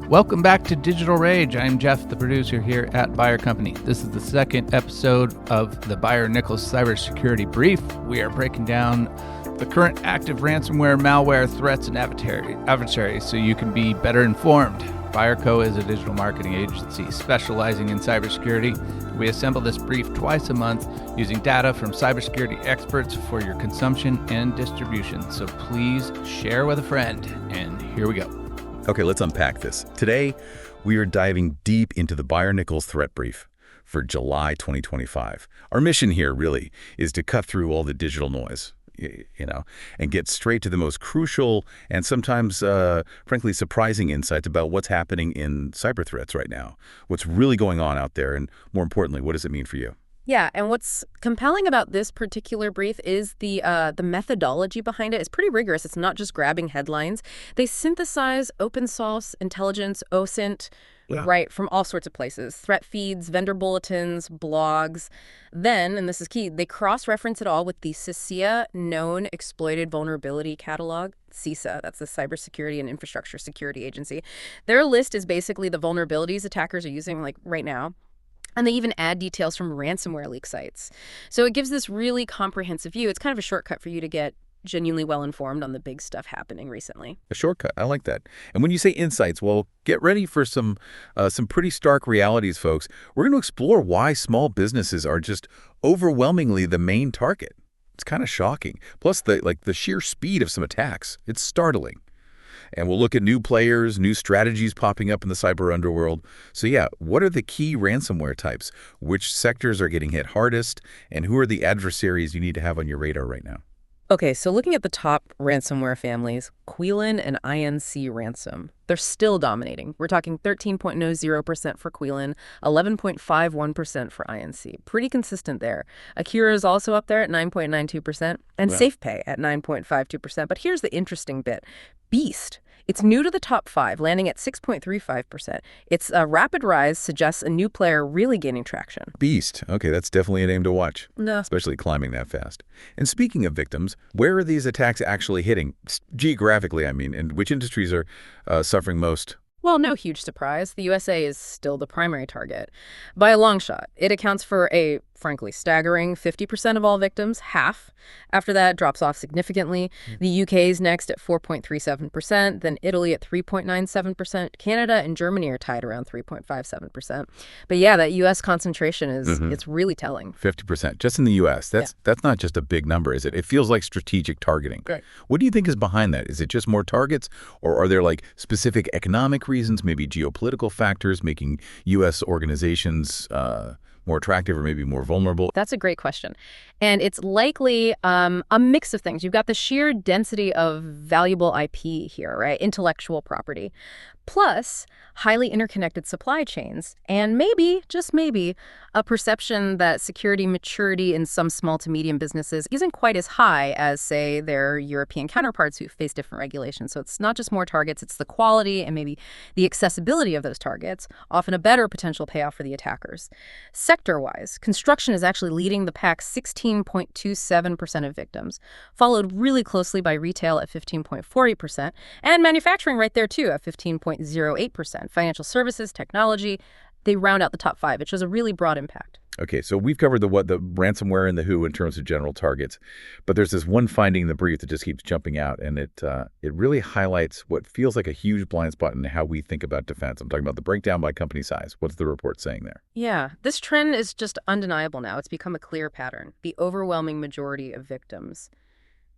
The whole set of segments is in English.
Welcome back to Digital Rage. I'm Jeff, the producer here at Byer Company. This is the second episode of the Byer-Nichols Cybersecurity Brief. We are breaking down the current active ransomware, malware, threats, and adversaries so you can be better informed. Byer Co. is a digital marketing agency specializing in cybersecurity. We assemble this brief twice a month using data from cybersecurity experts for your consumption and distribution. So please share with a friend. And here we go. Okay, let's unpack this. Today, we are diving deep into the Byer-Nichols threat brief for July 2025. Our mission here really is to cut through all the digital noise, and get straight to the most crucial and sometimes, frankly, surprising insights about what's happening in cyber threats right now, what's really going on out there, and more importantly, what does it mean for you? Yeah, and what's compelling about this particular brief is the methodology behind it is pretty rigorous. It's not just grabbing headlines. They synthesize open source intelligence, OSINT, right, from all sorts of places. Threat feeds, vendor bulletins, blogs. Then, and this is key, they cross-reference it all with the CISA Known Exploited Vulnerability Catalog. CISA, that's the Cybersecurity and Infrastructure Security Agency. Their list is basically the vulnerabilities attackers are using like right now. And they even add details from ransomware leak sites. So it gives this really comprehensive view. It's kind of a shortcut for you to get genuinely well-informed on the big stuff happening recently. A shortcut. I like that. And when you say insights, well, get ready for some pretty stark realities, folks. We're going to explore why small businesses are just overwhelmingly the main target. It's kind of shocking. Plus, the sheer speed of some attacks. It's startling. And we'll look at new players, new strategies popping up in the cyber underworld. So yeah, what are the key ransomware types? Which sectors are getting hit hardest? And who are the adversaries you need to have on your radar right now? Okay, so looking at the top ransomware families, Quilin and INC ransom, they're still dominating. We're talking 13.00% for Quilin, 11.51% for INC. Pretty consistent there. Akira is also up there at 9.92%, and SafePay at 9.52%. But here's the interesting bit. Beast. It's new to the top 5, landing at 6.35%. Its rapid rise suggests a new player really gaining traction. Beast. Okay, that's definitely a name to watch. No. Especially climbing that fast. And speaking of victims, where are these attacks actually hitting? Geographically, I mean, and which industries are suffering most? Well, no huge surprise. The USA is still the primary target. By a long shot, it accounts for a, frankly, staggering 50% of all victims, half. After that, it drops off significantly. The UK is next at 4.37%, then Italy at 3.97%. Canada and Germany are tied around 3.57%. But yeah, that US concentration is it's really telling. 50%, just in the US. That's not just a big number, is it? It feels like strategic targeting. Right. What do you think is behind that? Is it just more targets, or are there like specific economic reasons, maybe geopolitical factors making U.S. organizations more attractive or maybe more vulnerable? That's a great question. And it's likely a mix of things. You've got the sheer density of valuable IP here, right? Intellectual property. Plus, highly interconnected supply chains, and maybe, just maybe, a perception that security maturity in some small to medium businesses isn't quite as high as, say, their European counterparts who face different regulations. So it's not just more targets, it's the quality and maybe the accessibility of those targets, often a better potential payoff for the attackers. Sector-wise, construction is actually leading the pack, 16.27% of victims, followed really closely by retail at 15.48%, and manufacturing right there too at 15.08%. Financial services, technology, they round out the top 5. It shows a really broad impact. Okay, so we've covered the ransomware and the who in terms of general targets, but there's this one finding in the brief that just keeps jumping out, and it really highlights what feels like a huge blind spot in how we think about defense. I'm talking about the breakdown by company size. What's the report saying there? Yeah, this trend is just undeniable now. It's become a clear pattern. The overwhelming majority of victims,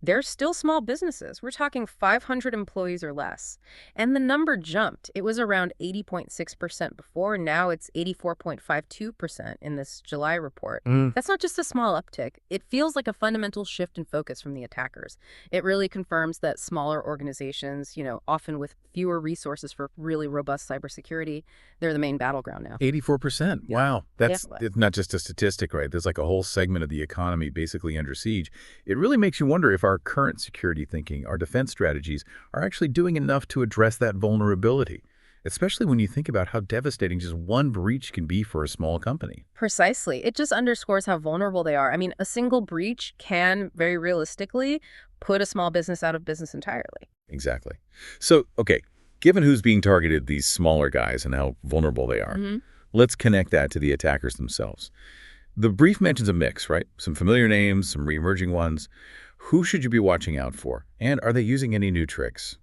they're still small businesses. We're talking 500 employees or less. And the number jumped. It was around 80.6% before. Now it's 84.52% in this July report. That's not just a small uptick. It feels like a fundamental shift in focus from the attackers. It really confirms that smaller organizations, often with fewer resources for really robust cybersecurity, they're the main battleground now. 84%. Wow. That's it's not just a statistic, right? There's like a whole segment of the economy basically under siege. It really makes you wonder if our current security thinking, our defense strategies, are actually doing enough to address that vulnerability, especially when you think about how devastating just one breach can be for a small company. Precisely. It just underscores how vulnerable they are. I mean, a single breach can very realistically put a small business out of business entirely. Exactly. So, okay, Given who's being targeted, these smaller guys, and how vulnerable they are, let's connect that to the attackers themselves. The brief mentions a mix, right? Some familiar names, some re-emerging ones. Who should you be watching out for? And are they using any new tricks?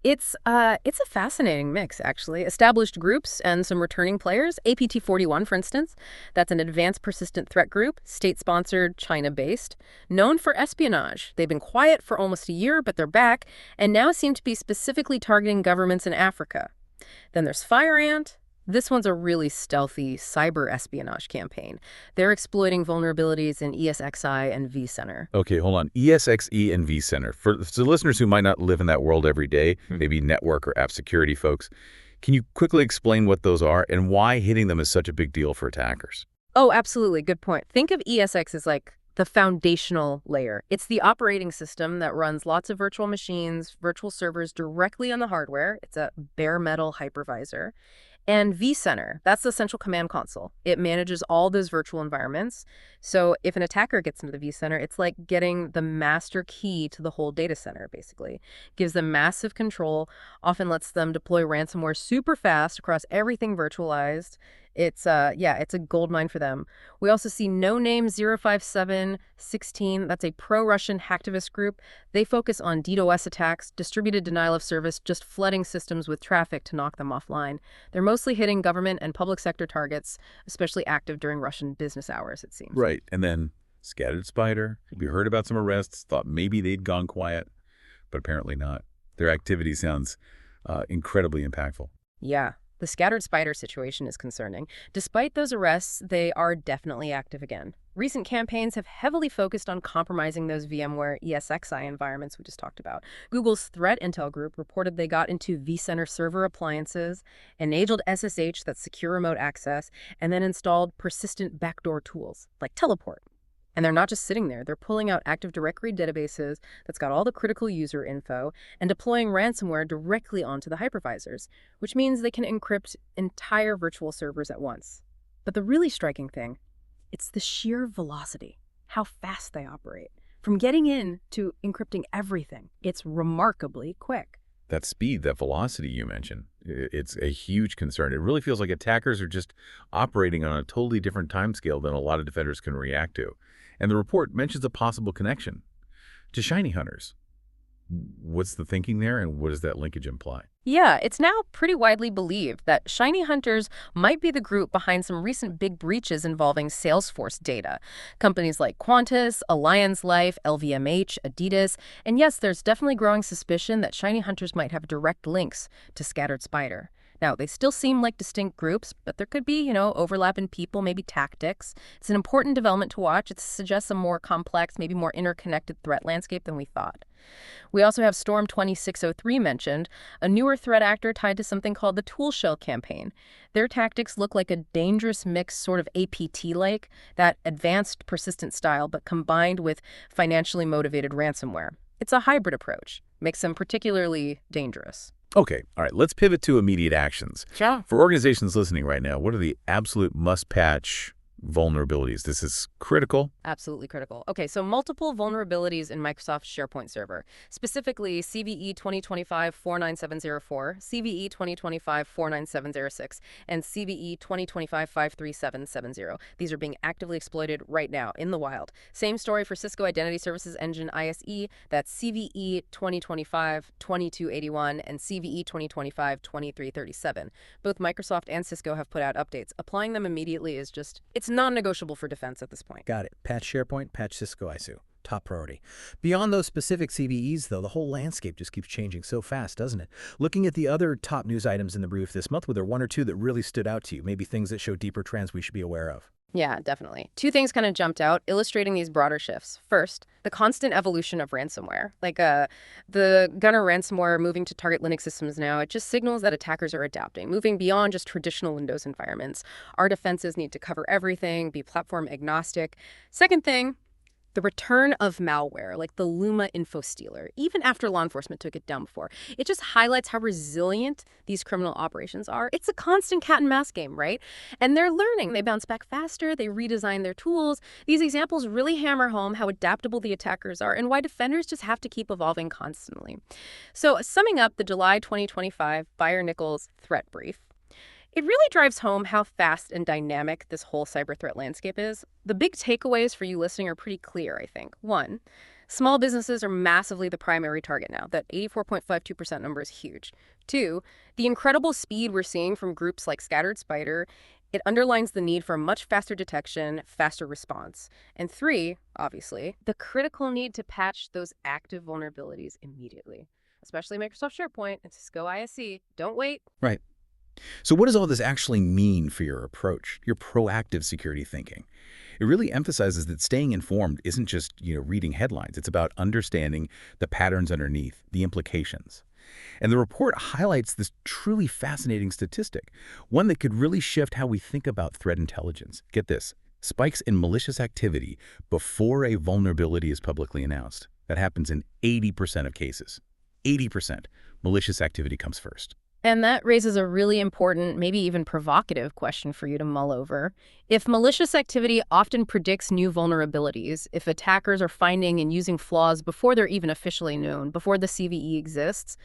It's a fascinating mix, actually. Established groups and some returning players. APT-41, for instance, that's an advanced persistent threat group, state-sponsored, China-based, known for espionage. They've been quiet for almost a year, but they're back, and now seem to be specifically targeting governments in Africa. Then there's FireAnt. This one's a really stealthy cyber espionage campaign. They're exploiting vulnerabilities in ESXi and vCenter. Okay, hold on. ESXi and vCenter. For the listeners who might not live in that world every day, maybe network or app security folks, can you quickly explain what those are and why hitting them is such a big deal for attackers? Oh, absolutely. Good point. Think of ESX as like the foundational layer. It's the operating system that runs lots of virtual machines, virtual servers directly on the hardware. It's a bare metal hypervisor. And vCenter, that's the central command console. It manages all those virtual environments. So if an attacker gets into the vCenter, it's like getting the master key to the whole data center, basically. Gives them massive control, often lets them deploy ransomware super fast across everything virtualized. It's a goldmine for them. We also see No Name 05716. That's a pro-Russian hacktivist group. They focus on DDoS attacks, distributed denial of service, just flooding systems with traffic to knock them offline. They're mostly hitting government and public sector targets, especially active during Russian business hours, it seems. Right. And then Scattered Spider. We heard about some arrests, thought maybe they'd gone quiet, but apparently not. Their activity sounds incredibly impactful. Yeah. The Scattered Spider situation is concerning. Despite those arrests, they are definitely active again. Recent campaigns have heavily focused on compromising those VMware ESXi environments we just talked about. Google's Threat Intel Group reported they got into vCenter server appliances, enabled SSH, that's secure remote access, and then installed persistent backdoor tools like Teleport. And they're not just sitting there. They're pulling out Active Directory databases that's got all the critical user info and deploying ransomware directly onto the hypervisors, which means they can encrypt entire virtual servers at once. But the really striking thing, it's the sheer velocity, how fast they operate. From getting in to encrypting everything, it's remarkably quick. That speed, that velocity you mentioned, it's a huge concern. It really feels like attackers are just operating on a totally different timescale than a lot of defenders can react to. And the report mentions a possible connection to shiny hunters. What's the thinking there, and what does that linkage imply? Yeah, it's now pretty widely believed that shiny hunters might be the group behind some recent big breaches involving Salesforce data. Companies like Qantas, Allianz Life, LVMH, Adidas, and yes, there's definitely growing suspicion that shiny hunters might have direct links to Scattered Spider. Now, they still seem like distinct groups, but there could be, overlap in people, maybe tactics. It's an important development to watch. It suggests a more complex, maybe more interconnected threat landscape than we thought. We also have Storm 2603 mentioned, a newer threat actor tied to something called the Tool Shell campaign. Their tactics look like a dangerous mix, sort of APT-like, that advanced persistent style, but combined with financially motivated ransomware. It's a hybrid approach, makes them particularly dangerous. Okay, all right, let's pivot to immediate actions. Sure. For organizations listening right now, what are the absolute must-patch vulnerabilities? This is critical. Absolutely critical. Okay, so multiple vulnerabilities in Microsoft SharePoint Server, specifically CVE 2025-49704, CVE 2025-49706, and CVE 2025-53770. These are being actively exploited right now in the wild. Same story for Cisco Identity Services Engine ISE, that's CVE 2025-2281 and CVE 2025-2337. Both Microsoft and Cisco have put out updates. Applying them immediately is it's non-negotiable for defense at this point. Got it. Patch SharePoint, patch Cisco ISU. Top priority. Beyond those specific CVEs, though, the whole landscape just keeps changing so fast, doesn't it? Looking at the other top news items in the brief this month, were there one or two that really stood out to you? Maybe things that show deeper trends we should be aware of? Yeah, definitely. Two things kind of jumped out, illustrating these broader shifts. First, the constant evolution of ransomware. Like the Gunner ransomware moving to target Linux systems now, it just signals that attackers are adapting, moving beyond just traditional Windows environments. Our defenses need to cover everything, be platform agnostic. Second thing, The return of malware, like the Luma info stealer, even after law enforcement took it down before, it just highlights how resilient these criminal operations are. It's a constant cat and mouse game, right? And they're learning. They bounce back faster. They redesign their tools. These examples really hammer home how adaptable the attackers are and why defenders just have to keep evolving constantly. So summing up the July 2025 Byer-Nichols threat brief, it really drives home how fast and dynamic this whole cyber threat landscape is. The big takeaways for you listening are pretty clear, I think. One, small businesses are massively the primary target now. That 84.52% number is huge. Two, the incredible speed we're seeing from groups like Scattered Spider, it underlines the need for much faster detection, faster response. And three, obviously, the critical need to patch those active vulnerabilities immediately, especially Microsoft SharePoint and Cisco ISC. Don't wait. Right. So what does all this actually mean for your approach, your proactive security thinking? It really emphasizes that staying informed isn't just, reading headlines. It's about understanding the patterns underneath, the implications. And the report highlights this truly fascinating statistic, one that could really shift how we think about threat intelligence. Get this, spikes in malicious activity before a vulnerability is publicly announced. That happens in 80% of cases. 80% malicious activity comes first. And that raises a really important, maybe even provocative question for you to mull over. If malicious activity often predicts new vulnerabilities, if attackers are finding and using flaws before they're even officially known, before the CVE exists,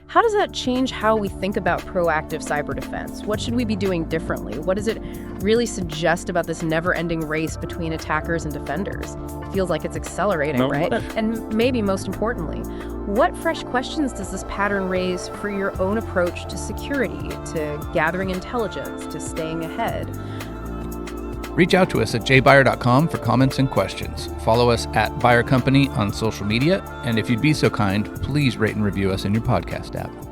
how does that change how we think about proactive cyber defense? What should we be doing differently? What does it really suggest about this never-ending race between attackers and defenders? It feels like it's accelerating, right? And maybe most importantly, what fresh questions does this pattern raise for your own approach to security, to gathering intelligence, to staying ahead? Reach out to us at jbyer.com for comments and questions. Follow us at Byer Company on social media, and if you'd be so kind, please rate and review us in your podcast app.